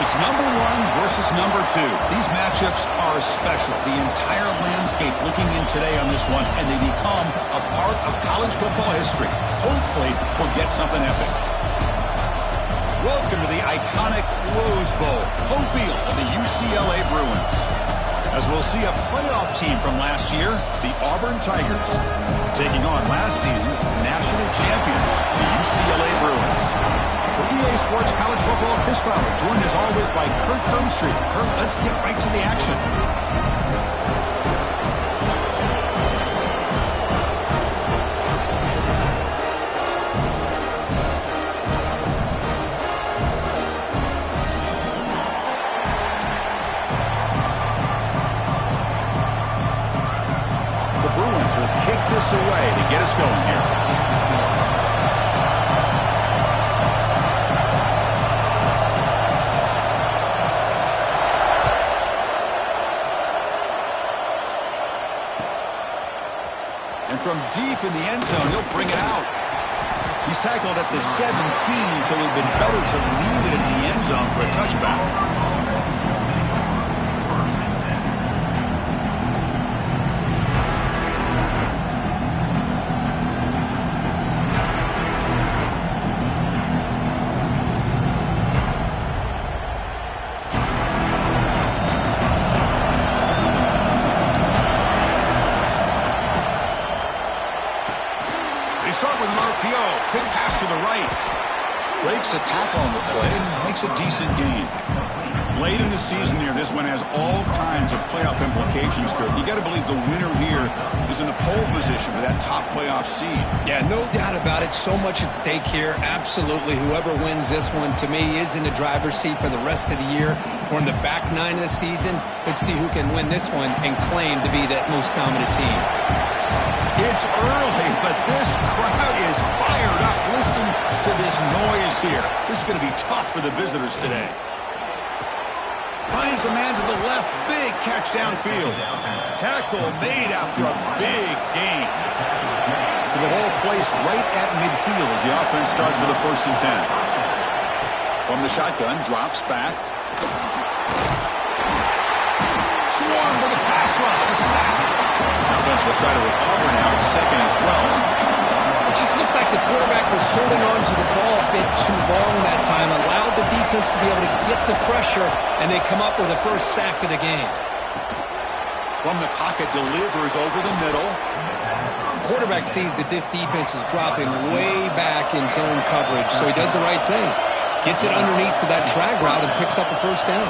It's number 1 versus number 2. These matchups are special. The entire landscape looking in today on this one, and they become a part of college football history. Hopefully, we'll get something epic. Welcome to the iconic Rose Bowl, home field of the UCLA Bruins. As we'll see a playoff team from last year, the Auburn Tigers, taking on last season's national champions, the UCLA Bruins. For EA Sports College Football, Chris Fowler, joined as always by Kirk Hermstreet. Kirk, let's get right to the action. The Bruins will kick this away to get us going here. And from deep in the end zone, he'll bring it out. He's tackled at the 17, so it would have been better to leave it in the end zone for a touchback. Start with an RPO. Quick pass to the right. Breaks a tackle on the play and makes a decent gain. Late in the season here, this one has all kinds of playoff implications, Kurt. You got to believe the winner here is in the pole position for that top playoff seed. Yeah, no doubt about it. So much at stake here. Absolutely. Whoever wins this one, to me, is in the driver's seat for the rest of the year. We're in the back 9 of the season. Let's see who can win this one and claim to be that most dominant team. It's early, but this crowd is fired up. Listen to this noise here. This is going to be tough for the visitors today. Finds a man to the left. Big catch downfield. Tackle made after a big gain. So the ball placed right at midfield as the offense starts with a 1st and 10. From the shotgun, drops back. Swarm with a pass rush. The sack. Offense will try to recover now. It's 2nd and 12. It just looked like the quarterback was holding on to the ball a bit too long that time, allowed the defense to be able to get the pressure, and they come up with a 1st sack of the game. From the pocket, delivers over the middle. Quarterback sees that this defense is dropping way back in zone coverage, so he does the right thing. Gets it underneath to that drag route and picks up a 1st down.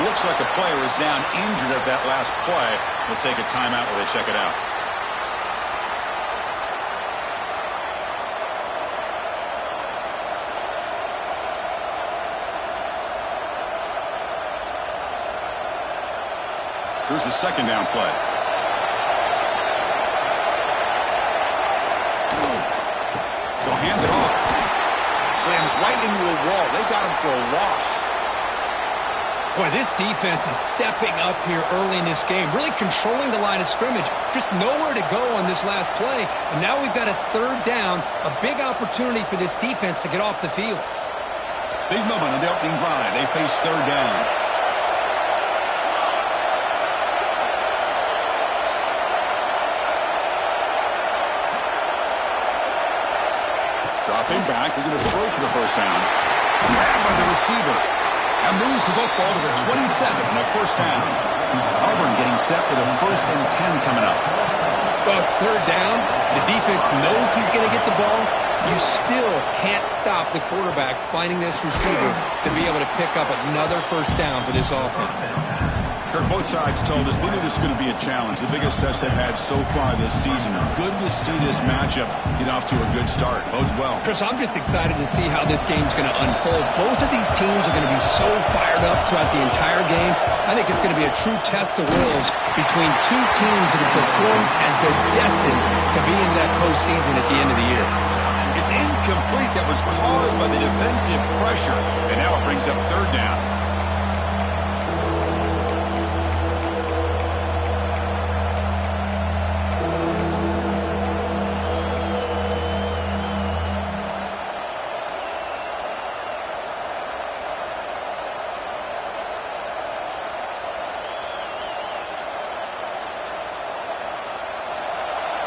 Looks like a player is down injured at that last play. We'll take a timeout while they check it out. Here's the 2nd down play. They'll hand it off. Slams right into a wall. They've got him for a loss. Boy, this defense is stepping up here early in this game, really controlling the line of scrimmage. Just nowhere to go on this last play. And now we've got a 3rd down, a big opportunity for this defense to get off the field. Big moment on the opening drive. They face 3rd down. Dropping back. They're going to throw for the 1st down. Grabbed by the receiver. And moves the football to the 27 and a 1st down. Auburn getting set with a 1st and 10 coming up. Well, it's 3rd down. The defense knows he's going to get the ball. You still can't stop the quarterback finding this receiver to be able to pick up another 1st down for this offense. Kirk, both sides told us they knew this was going to be a challenge. The biggest test they've had so far this season. Good to see this matchup get off to a good start. Bodes well. Chris, I'm just excited to see how this game's going to unfold. Both of these teams are going to be so fired up throughout the entire game. I think it's going to be a true test of wills between two teams that have performed as they're destined to be in that postseason at the end of the year. It's incomplete. That was caused by the defensive pressure. And now it brings up 3rd down.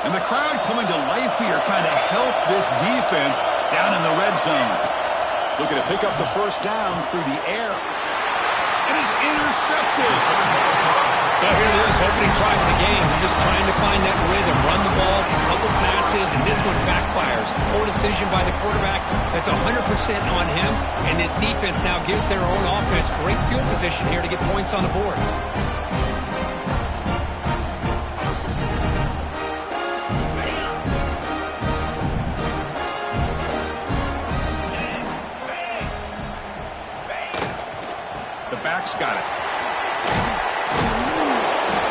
And the crowd coming to life here, trying to help this defense down in the red zone. Looking to pick up the first down through the air. It is intercepted. Well, here it is, opening drive of the game. They're just trying to find that rhythm, run the ball, a couple passes, and this one backfires. Poor decision by the quarterback. That's 100% on him, and this defense now gives their own offense great field position here to get points on the board. The back's got it.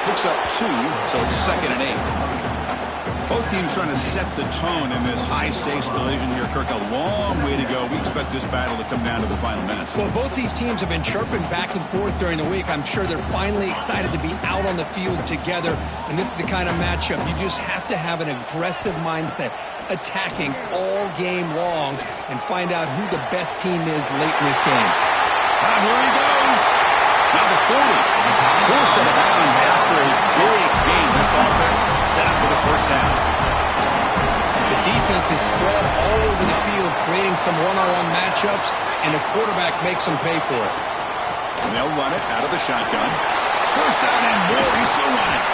Picks up 2, so it's 2nd and 8. Both teams trying to set the tone in this high-stakes collision here, Kirk. A long way to go. We expect this battle to come down to the final minutes. Well, both these teams have been chirping back and forth during the week. I'm sure they're finally excited to be out on the field together, and this is the kind of matchup you just have to have an aggressive mindset, attacking all game long, and find out who the best team is late in this game. And here he goes. Now the 40. Forced out of bounds after a big game. This offense set up with a first down. The defense is spread all over the field, creating some one-on-one matchups, and the quarterback makes them pay for it. And they'll run it out of the shotgun. First down and more. He's still running.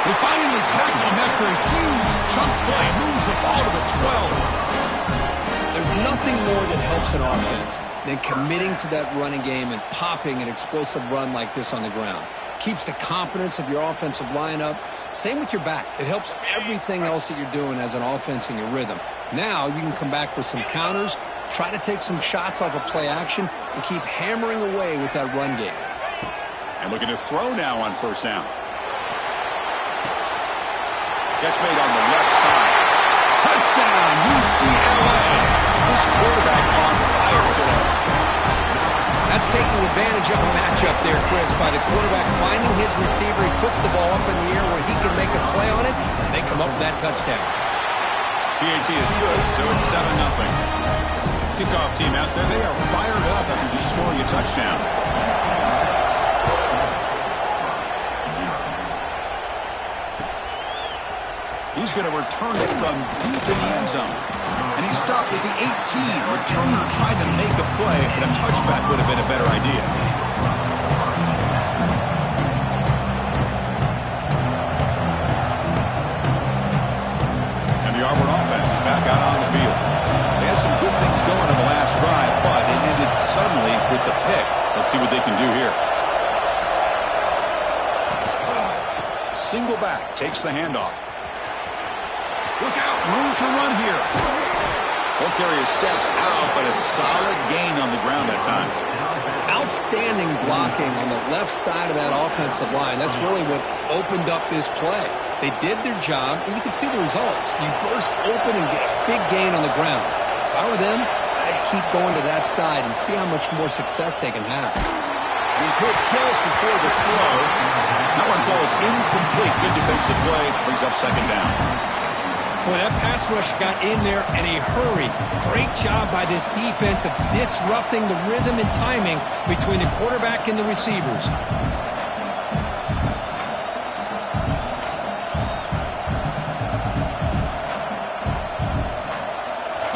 They finally tackle him after a huge chunk play. Moves the ball to the 12. There's nothing more that helps an offense than committing to that running game and popping an explosive run like this on the ground. Keeps the confidence of your offensive line up. Same with your back. It helps everything else that you're doing as an offense in your rhythm. Now you can come back with some counters, try to take some shots off of play action, and keep hammering away with that run game. And looking to throw now on first down. Catch made on the left side. Touchdown, UCLA. This quarterback on fire today. That's taking advantage of a matchup there, Chris, by the quarterback finding his receiver. He puts the ball up in the air where he can make a play on it, and they come up with that touchdown. PAT is good, so it's 7-0. Kickoff team out there, they are fired up after just scoring a touchdown. He's going to return it from deep in the end zone. And he stopped at the 18. Returner tried to make a play, but a touchback would have been a better idea. And the Auburn offense is back out on the field. They had some good things going on the last drive, but it ended suddenly with the pick. Let's see what they can do here. Single back takes the handoff. Look out, room to run here. Won't carry his steps out, but a solid gain on the ground that time. Outstanding blocking on the left side of that offensive line. That's really what opened up this play. They did their job, and you can see the results. You burst open and get a big gain on the ground. If I were them, I'd keep going to that side and see how much more success they can have. He's hit just before the throw. That one falls incomplete. Good defensive play. Brings up second down. Well, that pass rush got in there in a hurry. Great job by this defense of disrupting the rhythm and timing between the quarterback and the receivers.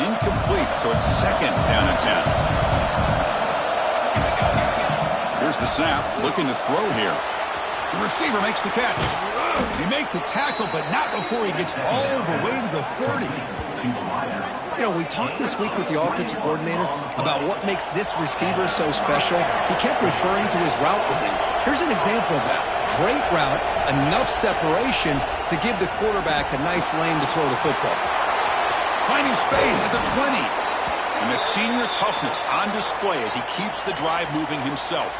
Incomplete, so it's second down and 10. Here's the snap, looking to throw here. The receiver makes the catch. He makes the tackle, but not before he gets all the way to the 30. You know, we talked this week with the offensive coordinator about what makes this receiver so special. He kept referring to his route running. Here's an example of that. Great route, enough separation to give the quarterback a nice lane to throw the football. Finding space at the 20. And that senior toughness on display as he keeps the drive moving himself.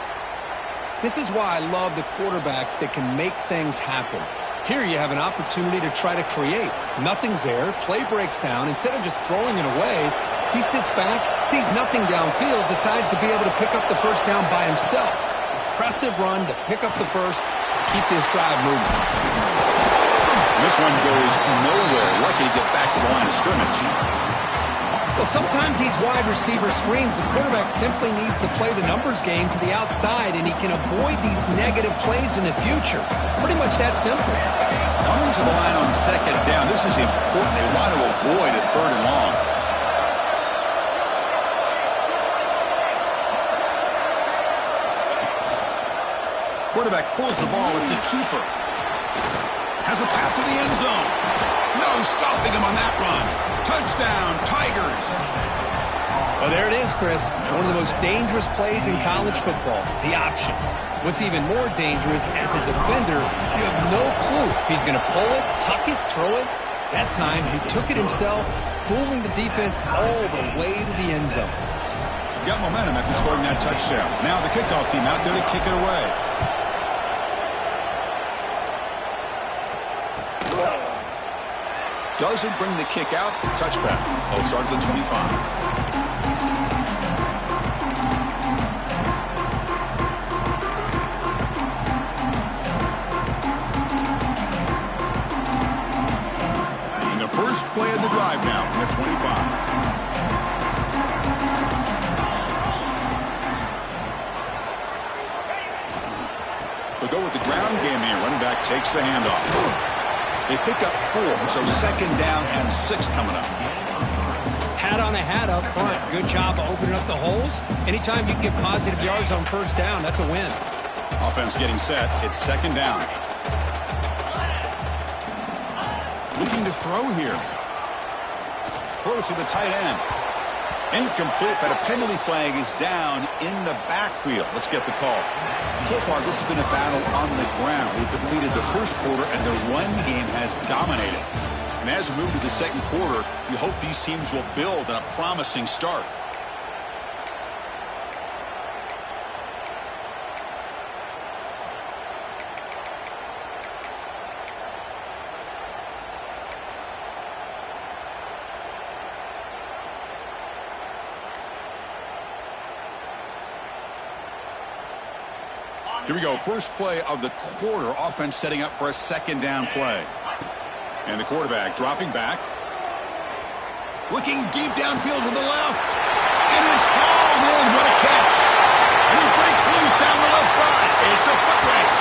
This is why I love the quarterbacks that can make things happen. Here you have an opportunity to try to create. Nothing's there. Play breaks down. Instead of just throwing it away, he sits back, sees nothing downfield, decides to be able to pick up the first down by himself. Impressive run to pick up the first, keep this drive moving. This one goes nowhere. Lucky to get back to the line of scrimmage. Well, sometimes these wide receiver screens, the quarterback simply needs to play the numbers game to the outside, and he can avoid these negative plays in the future. Pretty much that simple. Coming to the line on second down, this is important. They want to avoid a third and long. Quarterback pulls the ball. It's a keeper. Has a path to the end zone. No stopping him on that run. Touchdown, Tigers. Well, there it is, Chris. One of the most dangerous plays in college football, the option. What's even more dangerous, as a defender, you have no clue if he's going to pull it, tuck it, throw it. That time, he took it himself, fooling the defense all the way to the end zone. Got momentum after scoring that touchdown. Now the kickoff team out there to kick it away. Doesn't bring the kick out. Touchback. They'll start at the 25. And the first play of the drive now from the 25. They'll go with the ground game here. Running back takes the handoff. They pick up 4, so second down and 6 coming up. Hat on a hat up front. Good job of opening up the holes. Anytime you can get positive yards on first down, that's a win. Offense getting set. It's second down. Looking to throw here. Throws to the tight end. Incomplete, but a penalty flag is down in the backfield. Let's get the call. So far, this has been a battle on the ground. We've completed the first quarter, and the run game has dominated. And as we move to the second quarter, we hope these teams will build on a promising start. Here we go. First play of the quarter. Offense setting up for a second down play. And the quarterback dropping back. Looking deep downfield to the left. And it's hauled in. What a catch. And he breaks loose down the left side. It's a foot race.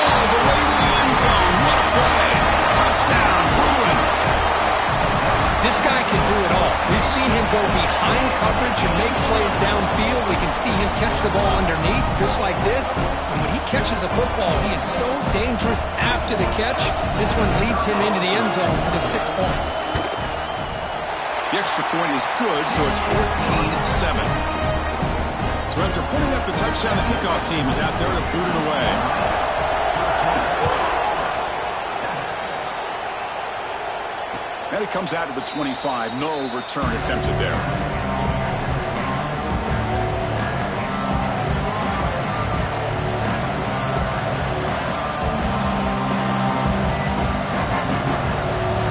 All the way to the end zone. What a play. Touchdown, Bruins. This guy can do it all. We've seen him go behind coverage and make plays downfield. We can see him catch the ball underneath, just like this. And when he catches a football, he is so dangerous after the catch. This one leads him into the end zone for the 6 points. The extra point is good, so it's 14-7. So after putting up the touchdown, the kickoff team is out there to boot it away. And it comes out to the 25. No return attempted there.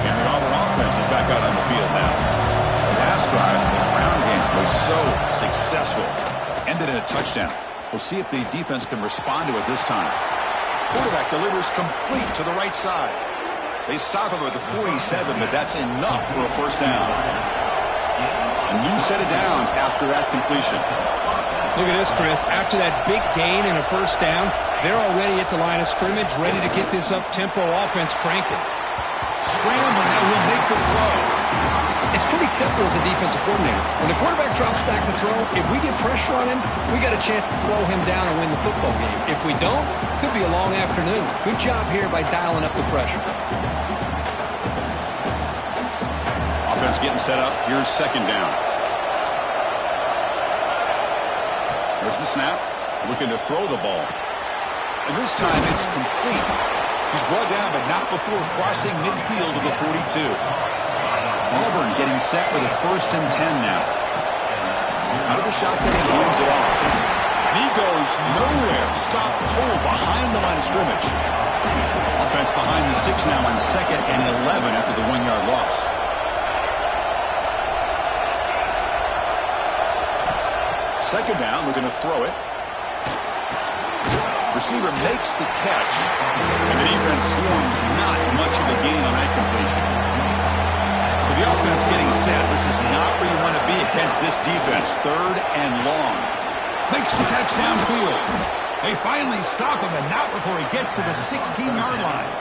And the Auburn offense is back out on the field now. Last drive, the ground game was so successful. Ended in a touchdown. We'll see if the defense can respond to it this time. Quarterback delivers complete to the right side. They stop him at the 47, but that's enough for a first down. A new set of downs after that completion. Look at this, Chris. After that big gain and a first down, they're already at the line of scrimmage, ready to get this up-tempo offense cranking. Scrambling, now he'll make the throw. It's pretty simple as a defensive coordinator. When the quarterback drops back to throw, if we get pressure on him, we got a chance to slow him down and win the football game. If we don't, could be a long afternoon. Good job here by dialing up the pressure. Offense getting set up. Here's second down. There's the snap. Looking to throw the ball. And this time it's complete. He's brought down, but not before crossing midfield to the 42. Auburn getting set with a 1st and 10 now. Out of the shotgun, he hands it off. And he goes nowhere. Stop cold behind the line of scrimmage. Offense behind the 6 now on 2nd and 11 after the 1-yard loss. Second down, we're going to throw it. Receiver makes the catch, and the defense swarms not much of a gain on that completion. So So the offense getting set. This is not where you want to be against this defense. 3rd and long. Makes the catch downfield. They finally stop him, and not before he gets to the 16-yard line.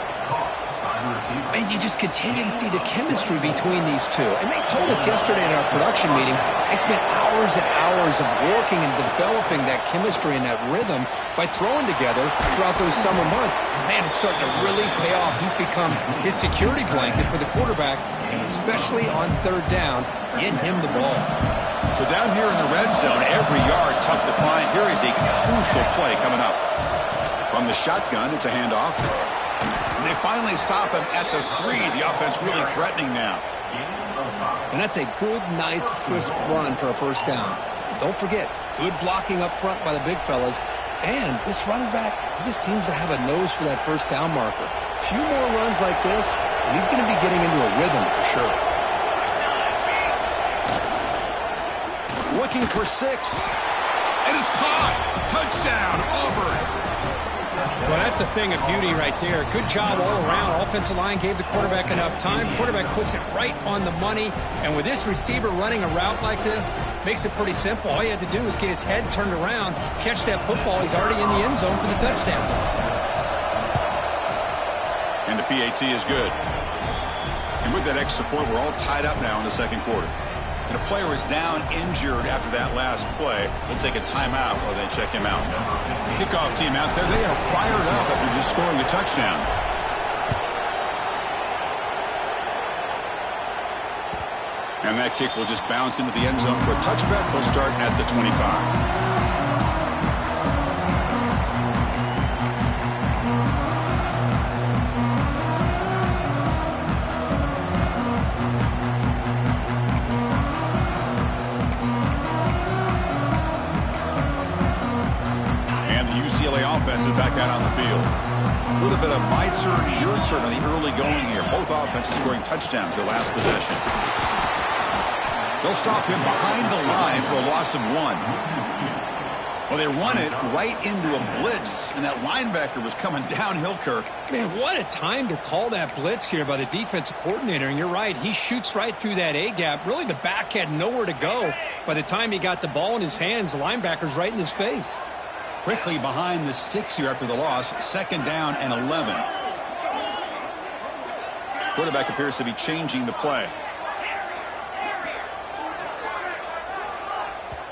And you just continue to see the chemistry between these two. And they told us yesterday in our production meeting, they spent hours and hours of working and developing that chemistry and that rhythm by throwing together throughout those summer months. And man, it's starting to really pay off. He's become his security blanket for the quarterback, and especially on 3rd down, get him the ball. So down here in the red zone, every yard tough to find. Here is a crucial play coming up. From the shotgun, it's a handoff. And they finally stop him at the 3. The offense really threatening now. And that's a good, nice, crisp run for a 1st down. Don't forget, good blocking up front by the big fellas. And this running back, he just seems to have a nose for that 1st down marker. A few more runs like this, and he's going to be getting into a rhythm for sure. Looking for 6. And it's caught. Touchdown, Auburn. Well, that's a thing of beauty right there. Good job all around. Offensive line gave the quarterback enough time. Quarterback puts it right on the money. And with this receiver running a route like this, makes it pretty simple. All he had to do was get his head turned around, catch that football. He's already in the end zone for the touchdown. And the PAT is good. And with that extra point, we're all tied up now in the 2nd quarter. And a player is down injured after that last play. We'll take a timeout while they check him out. The kickoff team out there, they are fired up after just scoring a touchdown. And that kick will just bounce into the end zone for a touchback. They'll start at the 25. Offense is back out on the field. A little bit of my turn, your turn on the early going here. Both offenses scoring touchdowns their last possession. They'll stop him behind the line for a loss of 1. Well, they run it right into a blitz, and that linebacker was coming downhill, Kirk. Man, what a time to call that blitz here by the defensive coordinator. And you're right, he shoots right through that A-gap. Really, the back had nowhere to go. By the time he got the ball in his hands, the linebacker's right in his face. Quickly behind the sticks here after the loss. 2nd down and 11. Quarterback appears to be changing the play.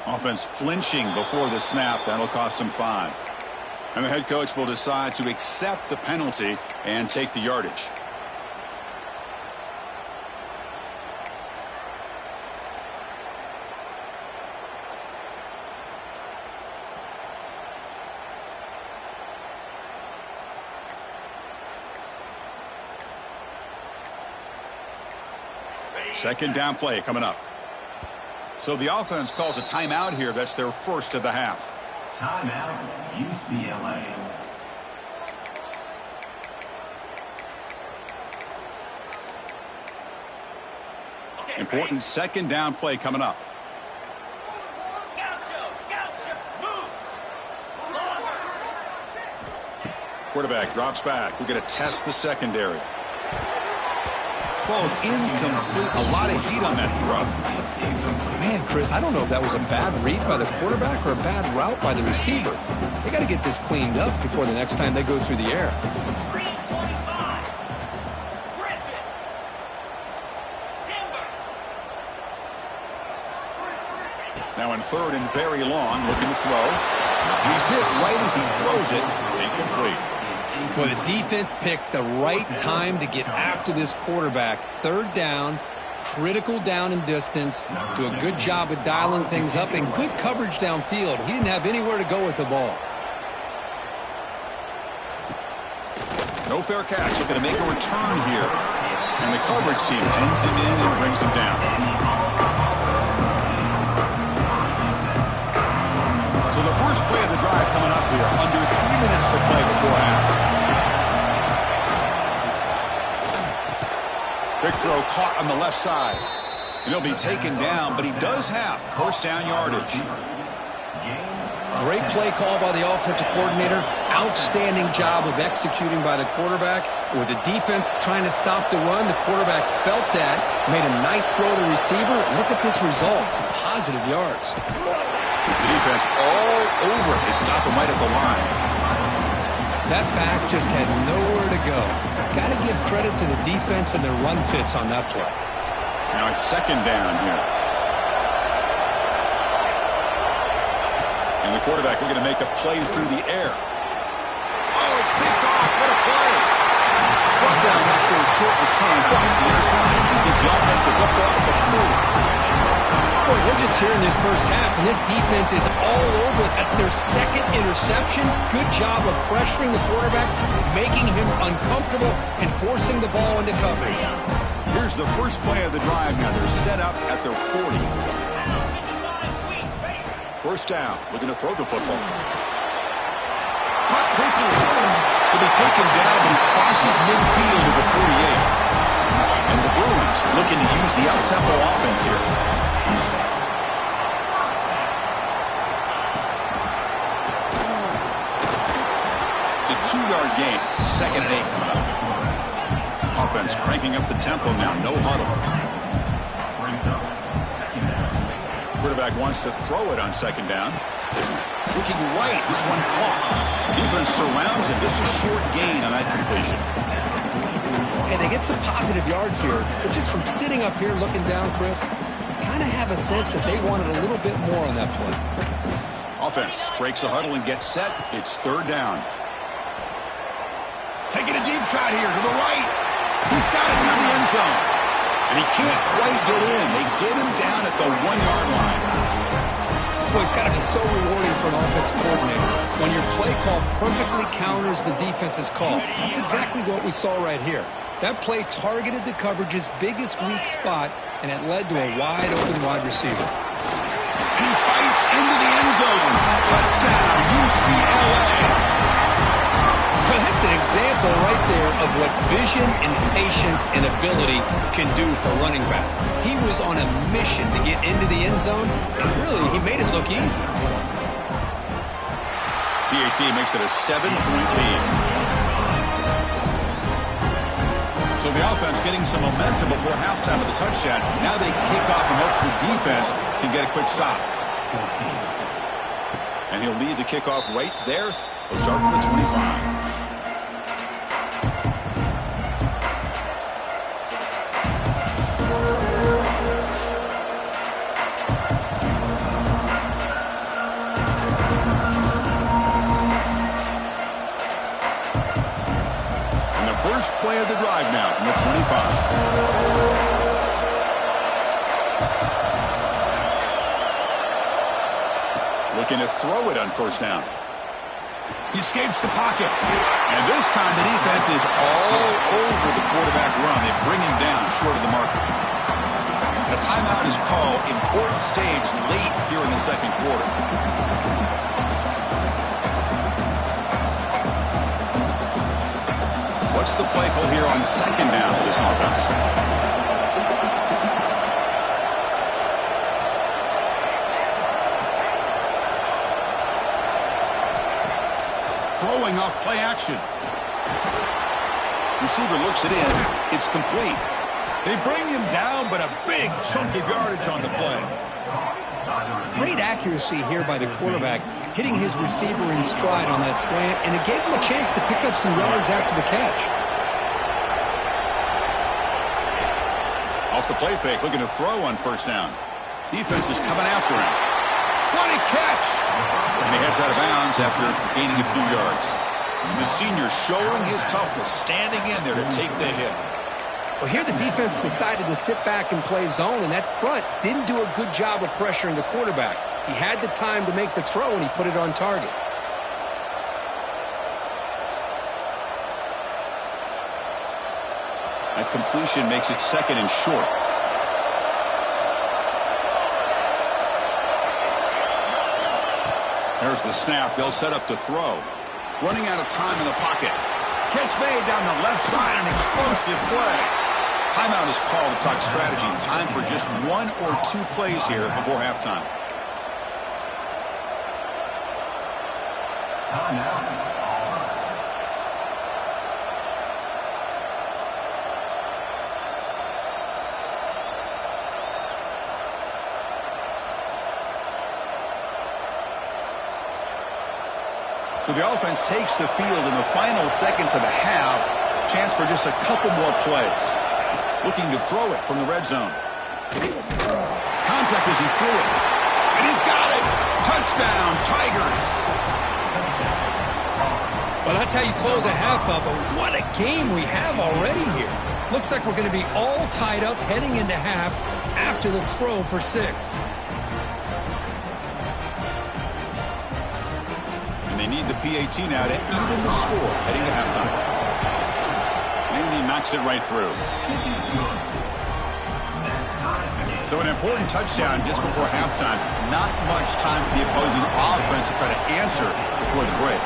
Offense flinching before the snap. That'll cost him 5. And the head coach will decide to accept the penalty and take the yardage. Second down play coming up. So the offense calls a timeout here. That's their first of the half. Timeout, UCLA. Important second down play coming up. Quarterback drops back. We're going to test the secondary. Ball is incomplete. A lot of heat on that throw. Man, Chris, I don't know if that was a bad read by the quarterback or a bad route by the receiver. They got to get this cleaned up before the next time they go through the air. Now in 3rd and very long, looking to throw. He's hit right as he throws it. Incomplete. Well, the defense picks the right time to get after this quarterback. 3rd down, critical down and distance. Do a good job of dialing things up and good coverage downfield. He didn't have anywhere to go with the ball. No fair catch. Looking to make a return here. And the coverage team pins him in and brings him down. So the first play of the drive coming up here. Under 3 minutes to play before half. Big throw caught on the left side. And he'll be taken down, but he does have first down yardage. Great play call by the offensive coordinator. outstanding job of executing by the quarterback. With the defense trying to stop the run, the quarterback felt that, made a nice throw to the receiver. Look at this result, some positive yards. The defense all over. They stop him right at the line. That back just had nowhere to go. Got to give credit to the defense and their run fits on that play. Now it's second down here. And the quarterback looking to make a play through the air. Oh, it's picked off. What a play. Brought down after a short return, but the interception gives the offense the football at the 40. Boy, we're just here in this first half, and this defense is all over it. That's their second interception. Good job of pressuring the quarterback, making him uncomfortable, and forcing the ball into coverage. Here's the first play of the drive now. They're set up at their 40. First down, looking to throw the football. Caught quickly. He'll be taken down, but he crosses midfield to the 48. And the Bruins looking to use the up-tempo offense here. It's a 2-yard gain. Second and 8 coming up. Offense cranking up the tempo now. No huddle. Quarterback wants to throw it on second down. Looking right. This one caught. Defense surrounds him. Just a short gain on that completion. And they get some positive yards here. But just from sitting up here looking down, Chris, kind of have a sense that they wanted a little bit more on that play. Offense breaks the huddle and gets set. It's third down. Taking a deep shot here to the right. He's got it near the end zone. And he can't quite get in. They get him down at the 1-yard line. Boy, it's got to be so rewarding for an offensive coordinator when your play call perfectly counters the defense's call. That's exactly what we saw right here. That play targeted the coverage's biggest weak spot, and it led to a wide-open wide receiver. And he fights into the end zone. Touchdown, UCLA. Well, that's an example right there of what vision and patience and ability can do for a running back. He was on a mission to get into the end zone, and really, he made it look easy. PAT makes it a 7-point lead. So the offense getting some momentum before halftime with the touchdown. Now they kick off and hope the defense can get a quick stop. And he'll lead the kickoff right there. He'll start from the 25. First play of the drive now from the 25. Looking to throw it on first down. He escapes the pocket. And this time the defense is all over the quarterback run. They bring him down short of the marker. A timeout is called. Important stage late here in the second quarter. What's the play call here on second down for this offense? Throwing off play action. Receiver looks it in. It's complete. They bring him down, but a big chunk of yardage on the play. Great accuracy here by the quarterback, hitting his receiver in stride on that slant, and it gave him a chance to pick up some yards after the catch. Off the play fake, looking to throw on first down. Defense is coming after him. What a catch! And he heads out of bounds after gaining a few yards. The senior showing his toughness, standing in there to take the hit. Well, here the defense decided to sit back and play zone, and that front didn't do a good job of pressuring the quarterback. He had the time to make the throw, and he put it on target. That completion makes it second and short. There's the snap. They'll set up the throw. Running out of time in the pocket. Catch made down the left side. An explosive play. Timeout is called to talk strategy. Time for just one or two plays here before halftime. Timeout. So the offense takes the field in the final seconds of the half. Chance for just a couple more plays. Looking to throw it from the red zone. Contact as he threw it. And he's got it. Touchdown, Tigers. Well, that's how you close a half up. But what a game we have already here. Looks like we're going to be all tied up heading into half after the throw for 6. They need the PAT now to even the score heading to halftime. And he knocks it right through. So an important touchdown just before halftime. Not much time for the opposing offense to try to answer before the break.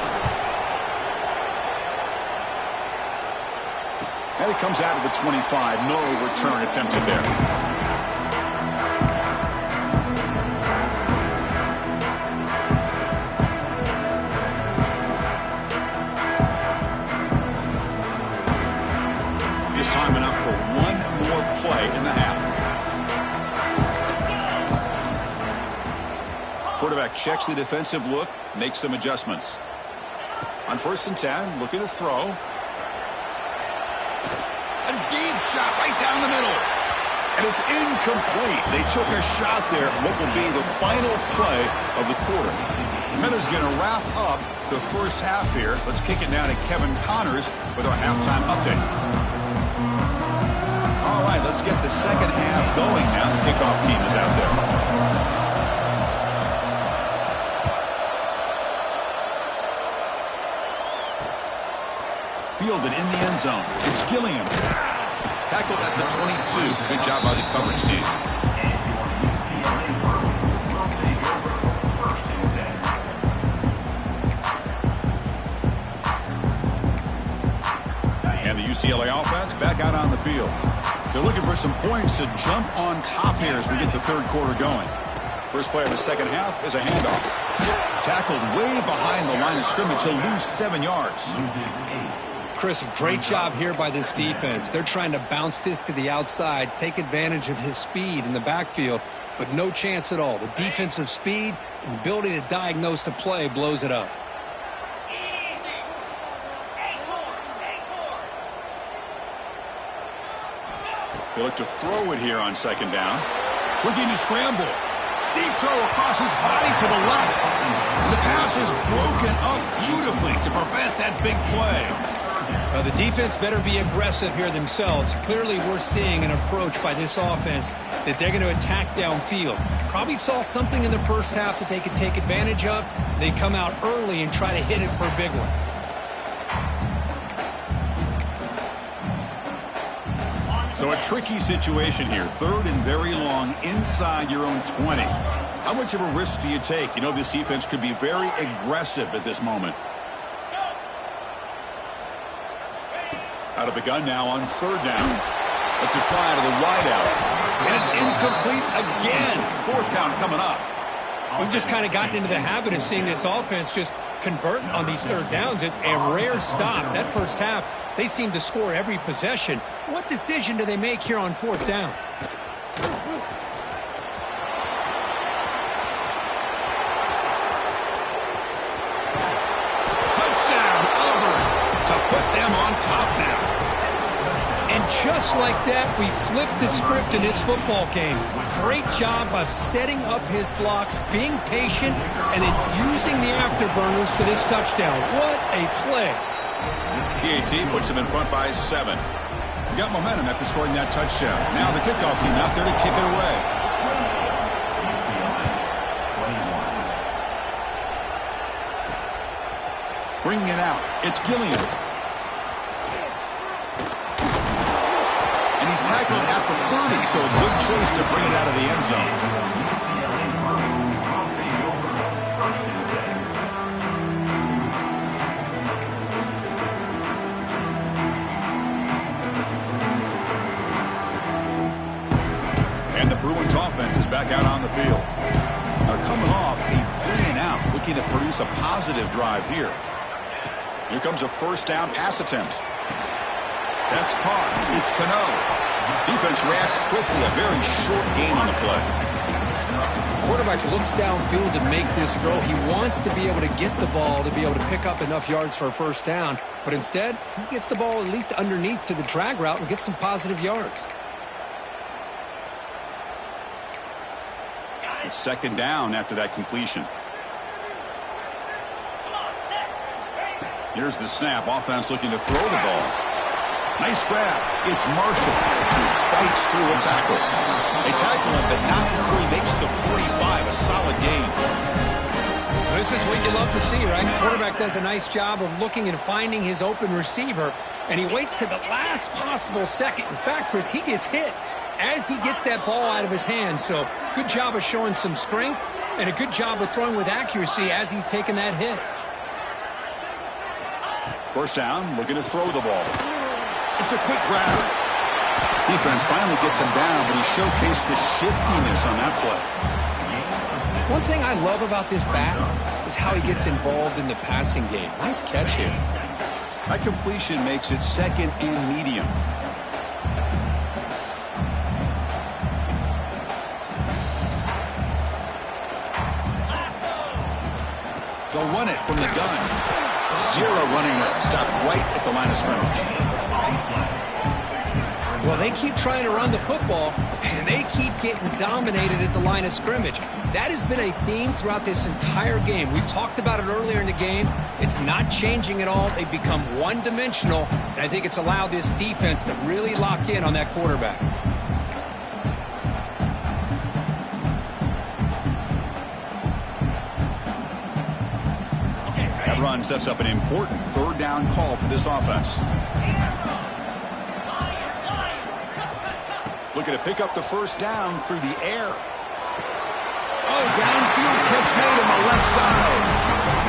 And it comes out of the 25. No return attempted there. Time enough for one more play in the half. Quarterback checks the defensive look, makes some adjustments. On 1st and 10, looking to throw. A deep shot right down the middle. And it's incomplete. They took a shot there. What will be the final play of the quarter. Miller's going to wrap up the first half here. Let's kick it now to Kevin Connors with our halftime update. All right, let's get the second half going now. The kickoff team is out there. Fielded in the end zone. It's Gilliam. Tackled at the 22. Good job by the coverage team. And the UCLA offense back out on the field. They're looking for some points to jump on top here as we get the third quarter going. First play of the second half is a handoff. Tackled way behind the line of scrimmage. He'll lose 7 yards. Chris, great job here by this defense. They're trying to bounce this to the outside, take advantage of his speed in the backfield, but no chance at all. The defensive speed and ability to diagnose the play blows it up. They look to throw it here on second down. Looking to scramble. Deep throw across his body to the left. And the pass is broken up beautifully to prevent that big play. The defense better be aggressive here themselves. Clearly we're seeing an approach by this offense that they're going to attack downfield. Probably saw something in the first half that they could take advantage of. They come out early and try to hit it for a big one. So a tricky situation here. 3rd and very long inside your own 20. How much of a risk do you take? You know this defense could be very aggressive at this moment. Out of the gun now on 3rd down. Let's it fly out of the wideout. And it's incomplete again. 4th down coming up. We've just kind of gotten into the habit of seeing this offense just convert on these 3rd downs. It's a rare stop. That first half, they seem to score every possession. What decision do they make here on 4th down? Touchdown, Auburn, to put them on top now. And just like that, we flipped the script in this football game. Great job of setting up his blocks, being patient, and then using the afterburners for this touchdown. What a play. PAT puts him in front by 7. We got momentum after scoring that touchdown. Now the kickoff team out there to kick it away. Bringing it out. It's Gilliam. And he's tackled at the 30, so a good choice to bring it out of the end zone. And the Bruins offense is back out on the field. They're coming off a 3-and-out, looking to produce a positive drive here. Here comes a 1st down pass attempt. That's caught. It's Cano. Defense reacts quickly. A very short game on the play. Quarterback looks downfield to make this throw. He wants to be able to get the ball to be able to pick up enough yards for a first down. But instead, he gets the ball at least underneath to the drag route and gets some positive yards. It's second down after that completion. Here's the snap. Offense looking to throw the ball. Nice grab. It's Marshall who fights through a tackle. They tackle him, but not before he makes the 45. A solid gain. This is what you love to see, right? Quarterback does a nice job of looking and finding his open receiver, and he waits to the last possible second. In fact, Chris, he gets hit as he gets that ball out of his hands. So good job of showing some strength and a good job of throwing with accuracy as he's taking that hit. First down, looking to throw the ball. It's a quick grab. Defense finally gets him down, but he showcased the shiftiness on that play. One thing I love about this back is how he gets involved in the passing game. Nice catch here. That completion makes it second and medium. They'll run it from the gun. Zero running room. Stopped right at the line of scrimmage. Well, they keep trying to run the football, and they keep getting dominated at the line of scrimmage. That has been a theme throughout this entire game. We've talked about it earlier in the game. It's not changing at all. They've become one-dimensional, and I think it's allowed this defense to really lock in on that quarterback. That run sets up an important third down call for this offense. Looking to pick up the first down through the air. Oh, downfield catch made on the left side.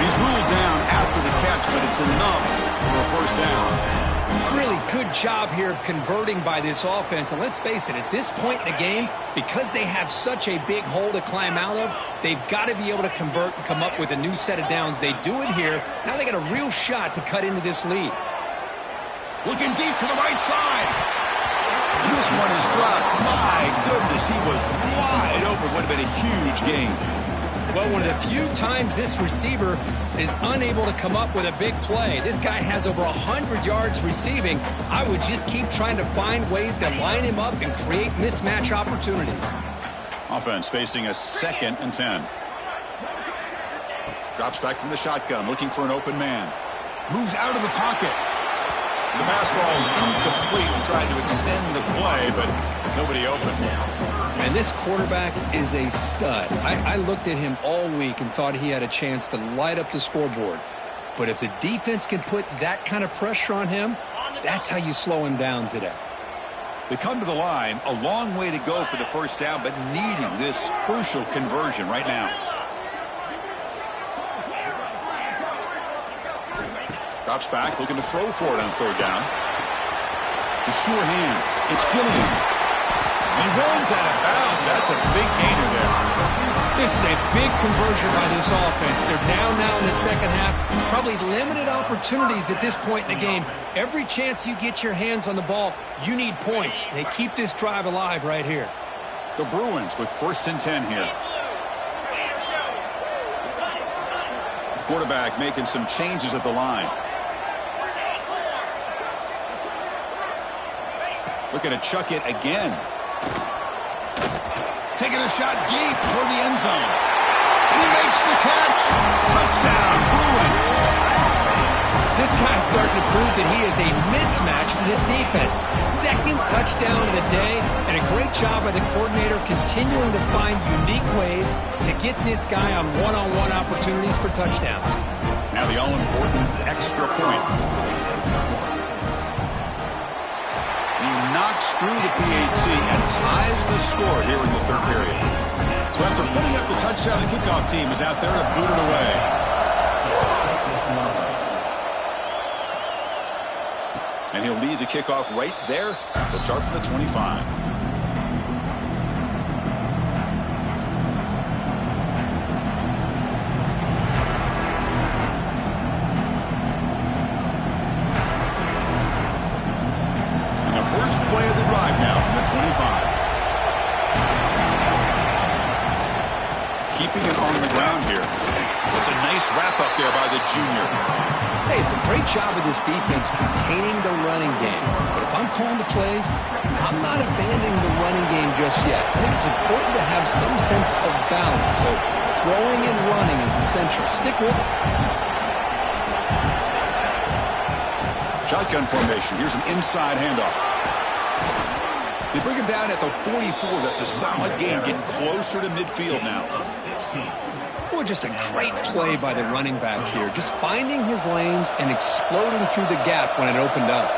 He's ruled down after the catch, but it's enough for a first down. Really good job here of converting by this offense. And let's face it, at this point in the game, because they have such a big hole to climb out of, they've got to be able to convert and come up with a new set of downs. They do it here. Now they got a real shot to cut into this lead. Looking deep to the right side. This one is dropped. My goodness, he was wide open. Would have been a huge gain. Well, one of the few times this receiver is unable to come up with a big play. This guy has over 100 yards receiving. I would just keep trying to find ways to line him up and create mismatch opportunities. Offense facing a 2nd and 10. Drops back from the shotgun, looking for an open man. Moves out of the pocket. The pass ball is incomplete and tried to extend the play, but nobody open. And this quarterback is a stud. I looked at him all week and thought he had a chance to light up the scoreboard. But if the defense can put that kind of pressure on him, that's how you slow him down today. They come to the line, a long way to go for the first down, but needing this crucial conversion right now. Drops back, looking to throw for it on third down. The sure hands. It's Gilliam. He runs out of bounds. That's a big gainer there. This is a big conversion by this offense. They're down now in the second half. Probably limited opportunities at this point in the game. Every chance you get your hands on the ball, you need points. They keep this drive alive right here. The Bruins with 1st and 10 here. The quarterback making some changes at the line. Looking to chuck it again. Taking a shot deep toward the end zone. And he makes the catch. Touchdown, Bruins. This guy's starting to prove that he is a mismatch for this defense. 2nd touchdown of the day, and a great job by the coordinator continuing to find unique ways to get this guy on one-on-one opportunities for touchdowns. Now the all-important extra point. Knocks through the PAT and ties the score here in the third period. So after putting up the touchdown, the kickoff team is out there to boot it away. And he'll lead the kickoff right there. They'll start from the 25. First play of the drive now from the 25. Nice wrap-up there by the junior. Hey, it's a great job of this defense containing the running game. But if I'm calling the plays, I'm not abandoning the running game just yet. I think it's important to have some sense of balance. So throwing and running is essential. Stick with it. Shotgun formation. Here's an inside handoff. They bring him down at the 44. That's a solid gain, getting closer to midfield now. Well, just a great play by the running back here. Just finding his lanes and exploding through the gap when it opened up.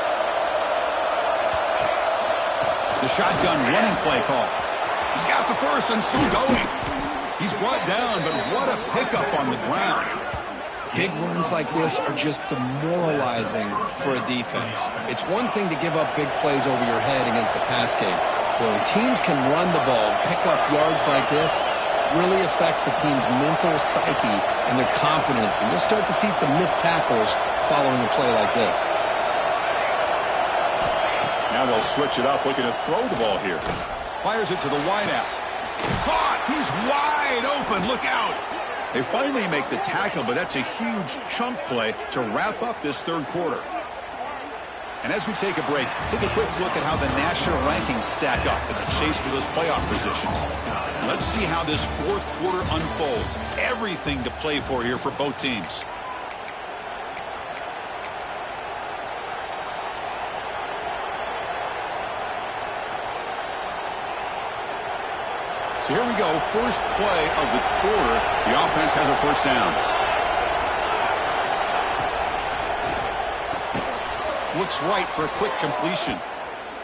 The shotgun running play call. He's got the first and still going. He's brought down, but what a pickup on the ground. Big runs like this are just demoralizing for a defense. It's one thing to give up big plays over your head against the pass game. But when teams can run the ball, pick up yards like this, really affects the team's mental psyche and their confidence. And you'll start to see some missed tackles following a play like this. Now they'll switch it up, looking to throw the ball here. Fires it to the wideout. Caught! He's wide open. Look out! They finally make the tackle, but that's a huge chunk play to wrap up this third quarter. And as we take a break, take a quick look at how the national rankings stack up in the chase for those playoff positions. Let's see how this fourth quarter unfolds. Everything to play for here for both teams. So here we go, first play of the quarter. The offense has a first down. Looks right for a quick completion.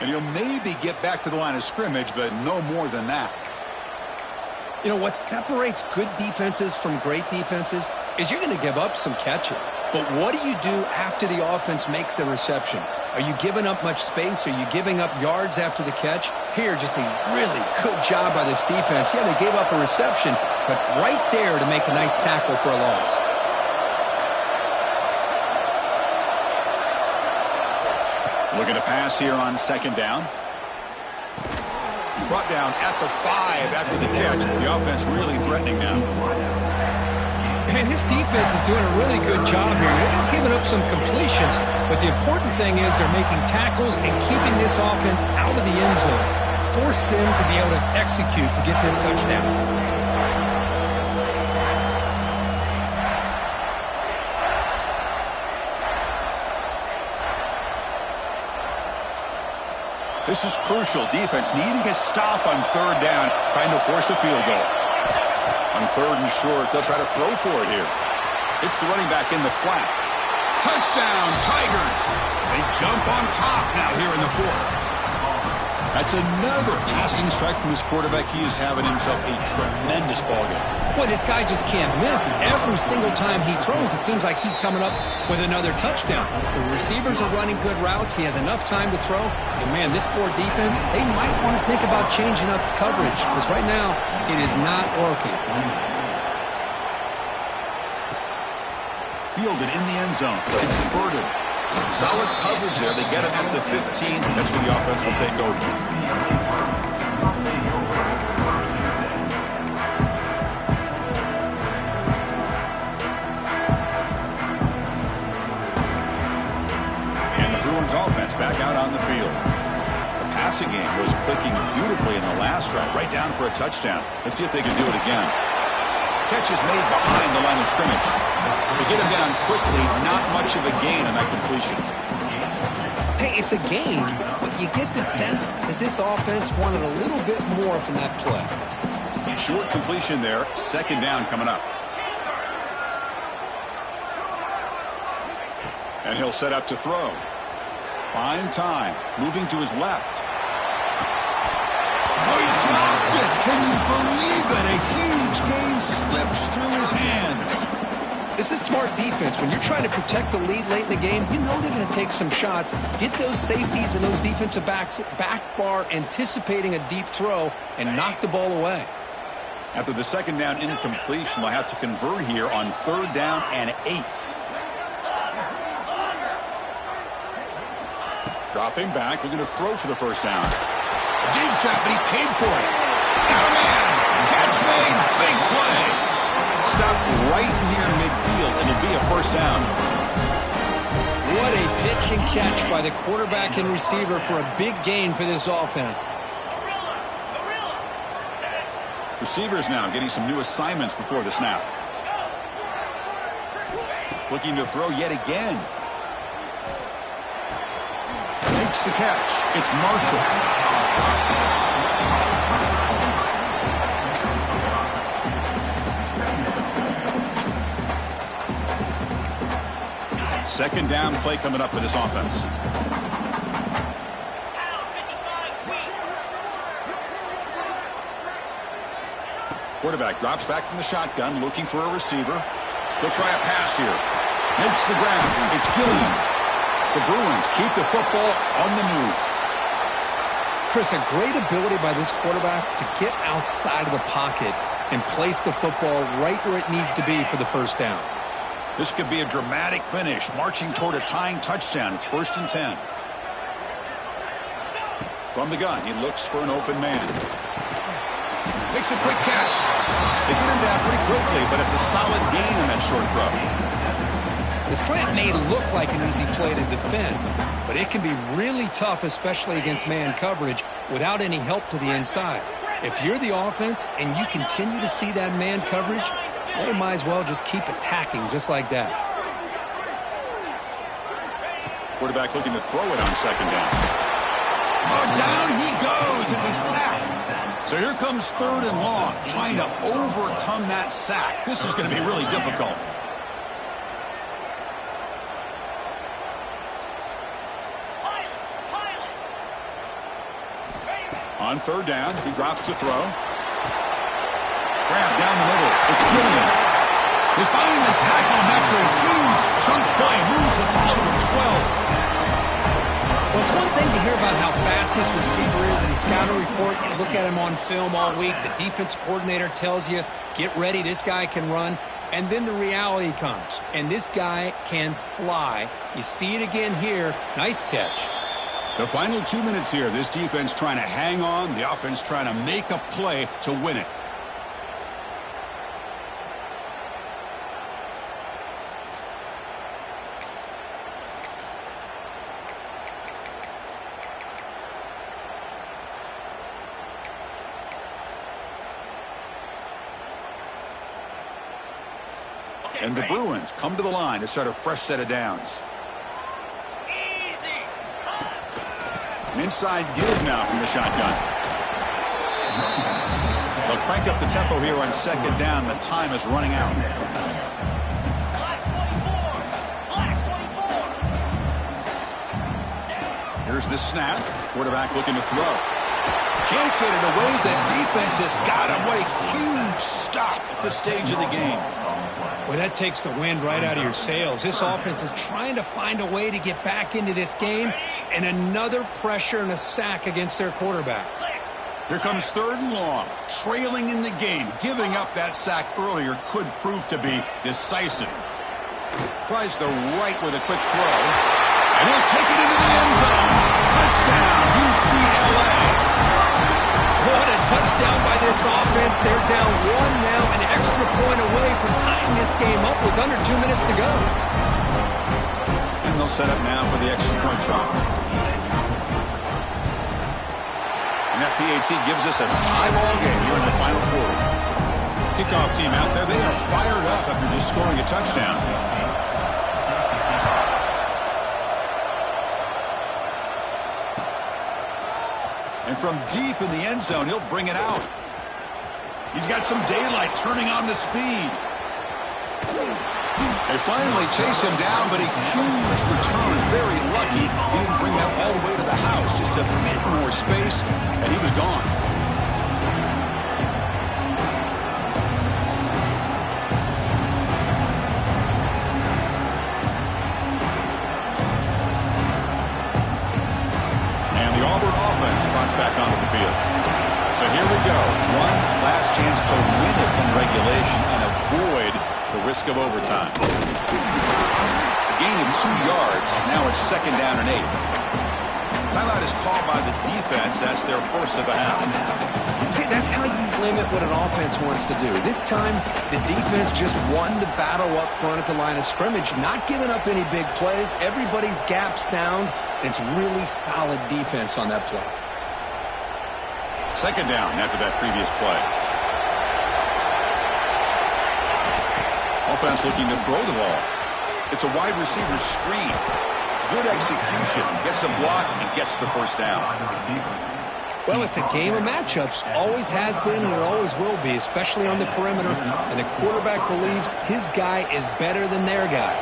And he'll maybe get back to the line of scrimmage, but no more than that. You know, what separates good defenses from great defenses is you're going to give up some catches. But what do you do after the offense makes the reception? Are you giving up much space? Are you giving up yards after the catch? Here, just a really good job by this defense. Yeah, they gave up a reception, but right there to make a nice tackle for a loss. Looking to pass here on second down. Brought down at the 5 after the catch. The offense really threatening now. And this defense is doing a really good job here. They're giving up some completions, but the important thing is they're making tackles and keeping this offense out of the end zone. Force them to be able to execute to get this touchdown. This is crucial. Defense needing a stop on third down, trying to force a field goal. On third and short, they'll try to throw for it here. It's the running back in the flat. Touchdown, Tigers! They jump on top now here in the fourth. That's another passing strike from this quarterback. He is having himself a tremendous ballgame. Boy, this guy just can't miss. Every single time he throws, it seems like he's coming up with another touchdown. The receivers are running good routes. He has enough time to throw. And, man, this poor defense, they might want to think about changing up coverage because right now it is not working. Fielded in the end zone. It's Burden. Solid coverage there. They get him at the 15. That's where the offense will take over. And the Bruins offense back out on the field. The passing game was clicking beautifully in the last drive, right down for a touchdown. Let's see if they can do it again. Catch is made behind the line of scrimmage. To get him down quickly, not much of a gain on that completion. Hey, it's a gain, but you get the sense that this offense wanted a little bit more from that play. Short completion there. Second down coming up. And he'll set up to throw. Fine time. Moving to his left. Oh, he dropped it. Can you believe it? A huge gain slips through his hands. This is smart defense. When you're trying to protect the lead late in the game, you know they're going to take some shots, get those safeties and those defensive backs back far, anticipating a deep throw, and knock the ball away. After the second down incompletion, they'll have to convert here on third down and 8. Dropping back, looking to throw for the first down. A deep shot, but he paid for it. Got a man. Catch made. Big play. Stopped right near midfield. field. It'll be a first down. What a pitch and catch by the quarterback and receiver for a big gain for this offense. Receivers now getting some new assignments before the snap. Looking to throw yet again. Makes the catch. It's Marshall. Second down play coming up for this offense. Quarterback drops back from the shotgun, looking for a receiver. He'll try a pass here. Makes the ground. It's Gilliam. The Bruins keep the football on the move. Chris, a great ability by this quarterback to get outside of the pocket and place the football right where it needs to be for the first down. This could be a dramatic finish, marching toward a tying touchdown. It's 1st and 10. From the gun, he looks for an open man. Makes a quick catch. They get him down pretty quickly, but it's a solid gain in that short throw. The slant may look like an easy play to defend, but it can be really tough, especially against man coverage, without any help to the inside. If you're the offense and you continue to see that man coverage, they might as well just keep attacking just like that. Quarterback looking to throw it on second down. Oh, down he goes. It's a sack. So here comes 3rd and long, trying to overcome that sack. This is going to be really difficult. On 3rd down, he drops to throw. Grab down the middle. It's Gilliam. They finally tackle him after a huge chunk play. Moves the ball to the 12. Well, it's one thing to hear about how fast this receiver is in the scouting report. You look at him on film all week. The defense coordinator tells you, get ready, this guy can run. And then the reality comes, and this guy can fly. You see it again here. Nice catch. The final 2 minutes here. This defense trying to hang on. The offense trying to make a play to win it. And the Bruins come to the line to start a fresh set of downs. An inside give now from the shotgun. They'll crank up the tempo here on second down. The time is running out. Here's the snap. Quarterback looking to throw. Can't get it away. The defense has got him. What a huge stop at this stage of the game. Well, that takes the wind right out of your sails. This offense is trying to find a way to get back into this game, and another pressure and a sack against their quarterback. Here comes 3rd and long, trailing in the game. Giving up that sack earlier could prove to be decisive. Tries the right with a quick throw, and he'll take it into the end zone. Touchdown, UCLA. What a touchdown by this offense. They're down 1 now, an extra point away from tying this game up with under 2 minutes to go. And they'll set up now for the extra point try. And that PAT gives us a tie ball game here in the final quarter. Kickoff team out there, they are fired up after just scoring a touchdown. And from deep in the end zone, he'll bring it out. He's got some daylight, turning on the speed. They finally chase him down, but a huge return. Very lucky he didn't bring that all the way to the house. Just a bit more space, and he was gone. Back onto the field. So here we go. One last chance to win it in regulation and avoid the risk of overtime. A gain of 2 yards. Now it's 2nd down and 8. Timeout is called by the defense. That's their first of the half. See, that's how you limit what an offense wants to do. This time, the defense just won the battle up front at the line of scrimmage, not giving up any big plays. Everybody's gap sound. It's really solid defense on that play. Second down after that previous play. Offense looking to throw the ball. It's a wide receiver screen. Good execution. Gets a block and gets the first down. Well, it's a game of matchups. Always has been and it always will be, especially on the perimeter. And the quarterback believes his guy is better than their guy.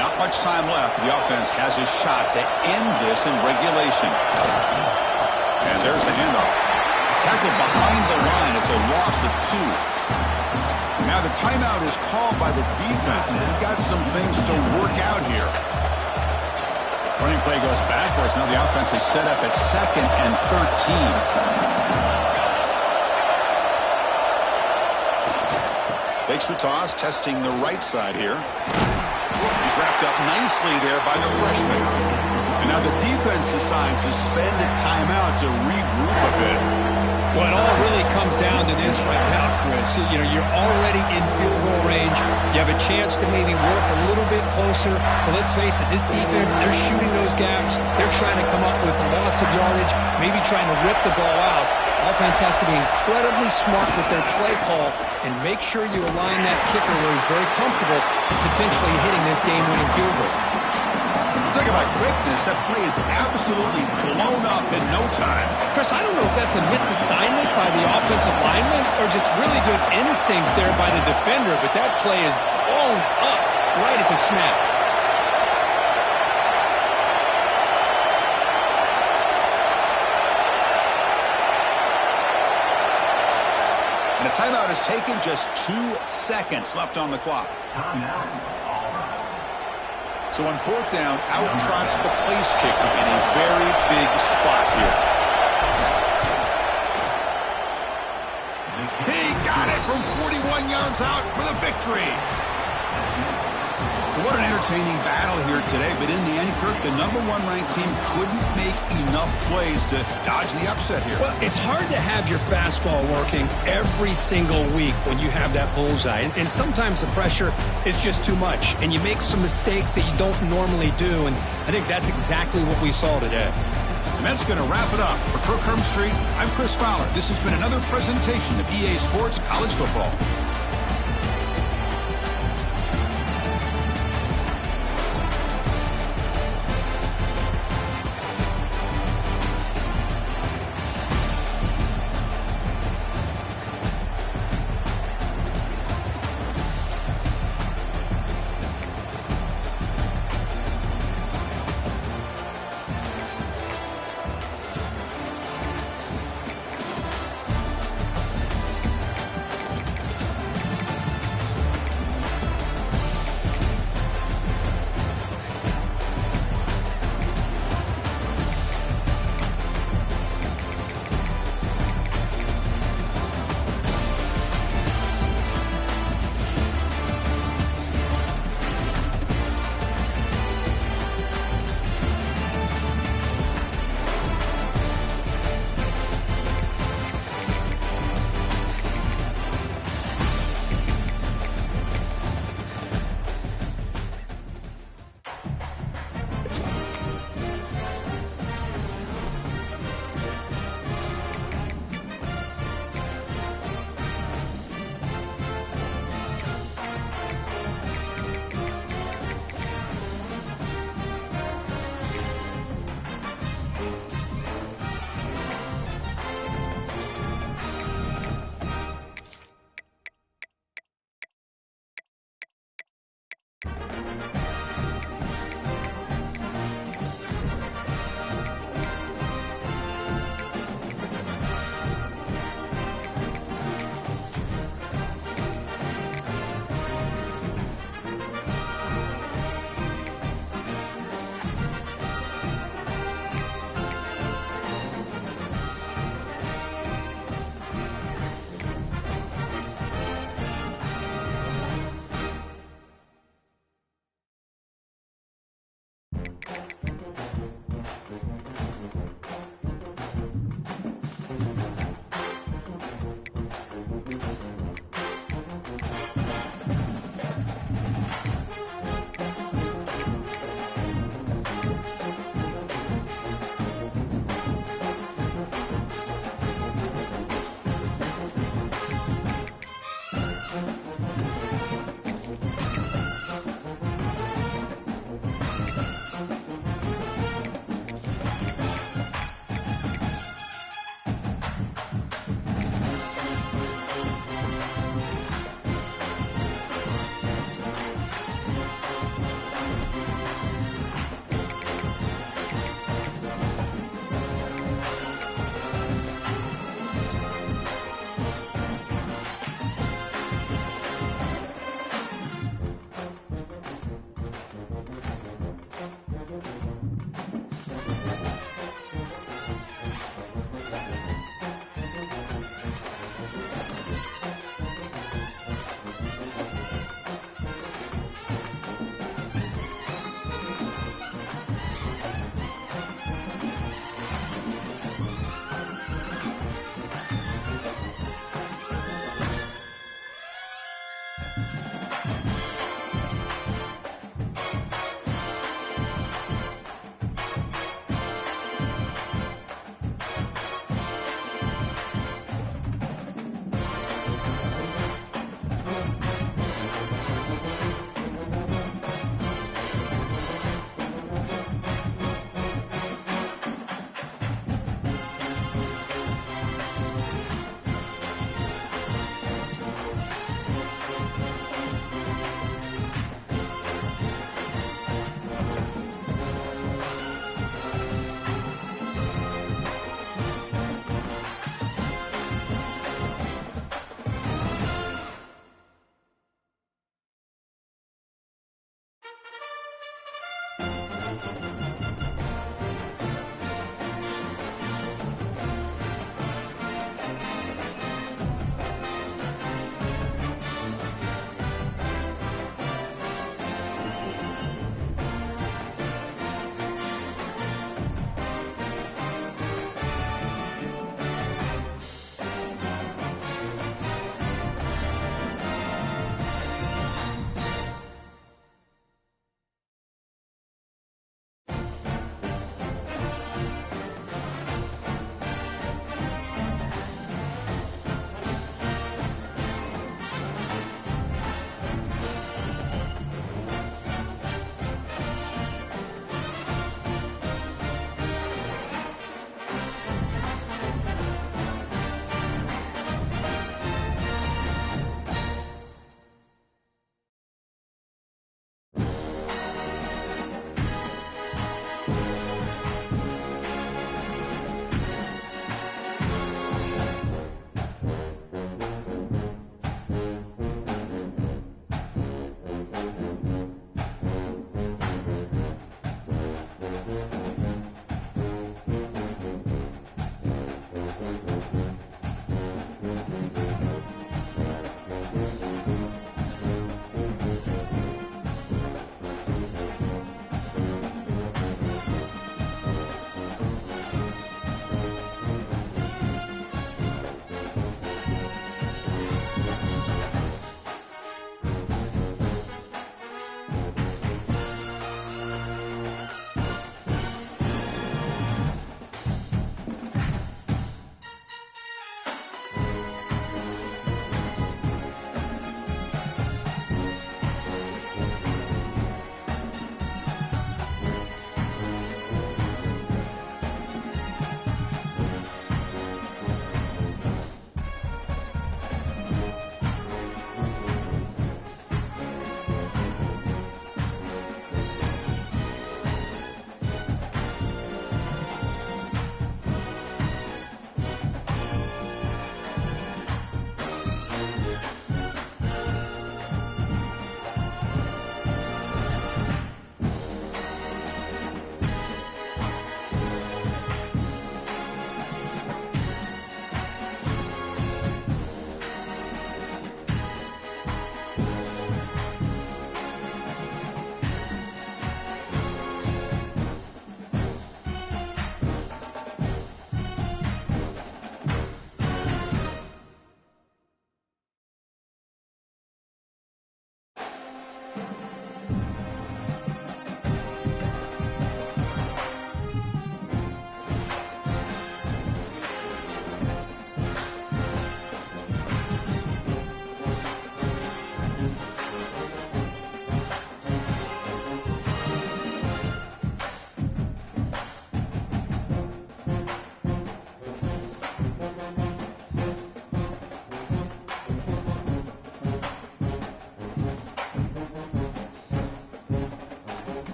Not much time left. The offense has a shot to end this in regulation. And there's the handoff. Tackled behind the line. It's a loss of 2. Now the timeout is called by the defense. They've got some things to work out here. Running play goes backwards. Now the offense is set up at 2nd and 13. Takes the toss, testing the right side here. He's wrapped up nicely there by the freshman. And now the defense decides to spend a timeout to regroup a bit. Well, it all really comes down to this right now, Chris. You know, you're already in field goal range. You have a chance to maybe work a little bit closer. But let's face it, this defense, they're shooting those gaps. They're trying to come up with a loss of yardage, maybe trying to rip the ball out. Offense has to be incredibly smart with their play call and make sure you align that kicker where he's very comfortable potentially hitting this game-winning field goal. Talk about quickness. That play is absolutely blown up in no time. Chris, I don't know if that's a misassignment by the offensive lineman or just really good instincts there by the defender, but that play is blown up right at the snap. And a timeout is taken. Just 2 seconds left on the clock. So on 4th down, out trots the place kicker in a very big spot here. He got it from 41 yards out for the victory. So what an entertaining battle here today. But in the end, Kirk, the #1 ranked team couldn't make enough plays to dodge the upset here. Well, it's hard to have your fastball working every single week when you have that bullseye. And sometimes the pressure is just too much. And you make some mistakes that you don't normally do. And I think that's exactly what we saw today. And that's going to wrap it up. For Kirk Hermstreet, I'm Chris Fowler. This has been another presentation of EA Sports College Football.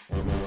Bye.